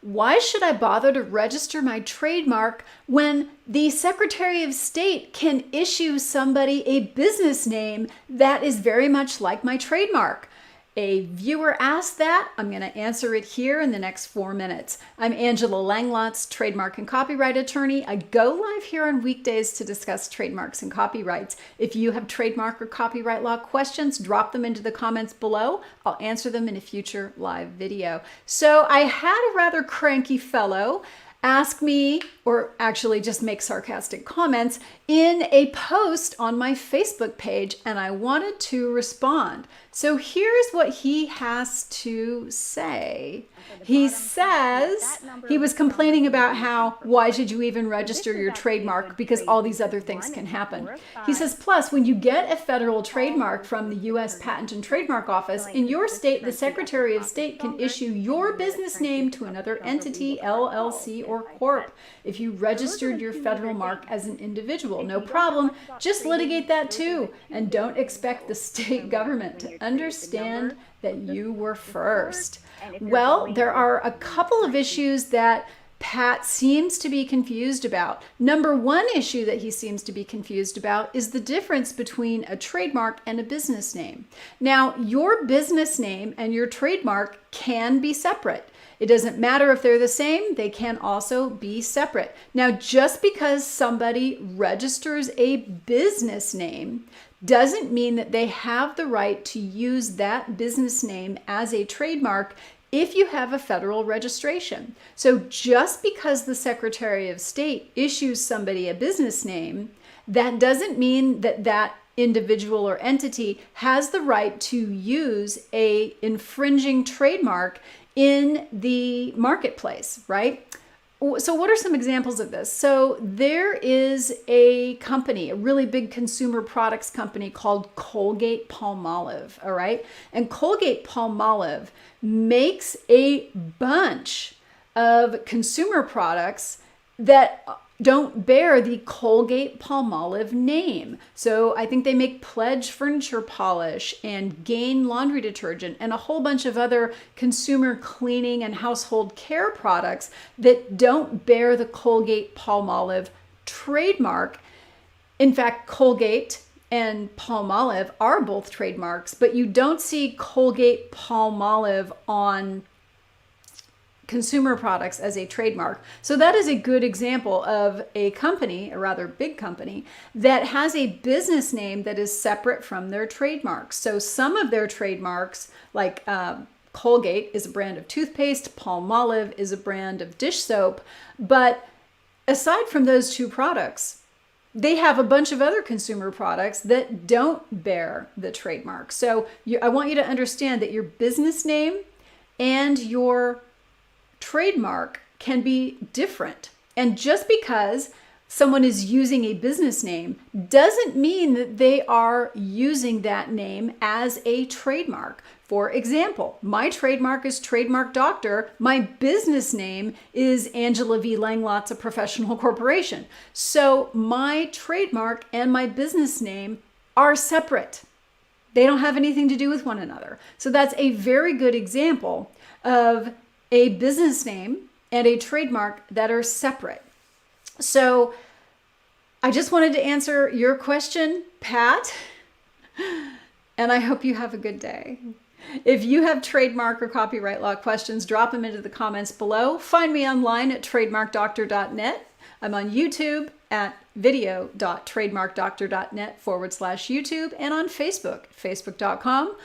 Why should I bother to register my trademark when the Secretary of State can issue somebody a business name that is very much like my trademark? A viewer asked that. I'm going to answer it here in the next 4 minutes. I'm Angela Langlotz, trademark and copyright attorney. I go live here on weekdays to discuss trademarks and copyrights. If you have trademark or copyright law questions, drop them into the comments below. I'll answer them in a future live video. So I had a rather cranky fellow ask me, or actually just make sarcastic comments, in a post on my Facebook page, and I wanted to respond. So here's what he has to say. He says he was complaining about how, why should you even register your trademark because all these other things can happen. He says, plus, when you get a federal trademark from the U.S. Patent and Trademark Office, in your state, the Secretary of State can issue your business name to another entity, LLC, or corp. If you registered your federal mark as an individual, no problem. Just litigate that too. And don't expect the state government to understand that you were first. Well, there are a couple of issues that Pat seems to be confused about. Number one issue that he seems to be confused about is the difference between a trademark and a business name. Now, your business name and your trademark can be separate. It doesn't matter if they're the same, they can also be separate. Now, just because somebody registers a business name doesn't mean that they have the right to use that business name as a trademark if you have a federal registration. So just because the Secretary of State issues somebody a business name, that doesn't mean that that individual or entity has the right to use a infringing trademark in the marketplace, right? So what are some examples of this? So there is a company, a really big consumer products company called Colgate-Palmolive, all right? And Colgate-Palmolive makes a bunch of consumer products that don't bear the Colgate-Palmolive name. So I think they make Pledge furniture polish and Gain laundry detergent and a whole bunch of other consumer cleaning and household care products that don't bear the Colgate-Palmolive trademark. In fact, Colgate and Palmolive are both trademarks, but you don't see Colgate-Palmolive on consumer products as a trademark. So that is a good example of a company, a rather big company, that has a business name that is separate from their trademarks. So some of their trademarks, like Colgate is a brand of toothpaste, Palmolive is a brand of dish soap, but aside from those two products, they have a bunch of other consumer products that don't bear the trademark. So I want you to understand that your business name and your trademark can be different. And just because someone is using a business name doesn't mean that they are using that name as a trademark. For example, my trademark is Trademark Doctor. My business name is Angela V. Langlotz, a professional corporation. So my trademark and my business name are separate. They don't have anything to do with one another. So that's a very good example of a business name and a trademark that are separate. So I just wanted to answer your question, Pat, and I hope you have a good day. If you have trademark or copyright law questions, drop them into the comments below. Find me online at TrademarkDoctor.net. I'm on YouTube at video.TrademarkDoctor.net /YouTube and on Facebook, facebook.com/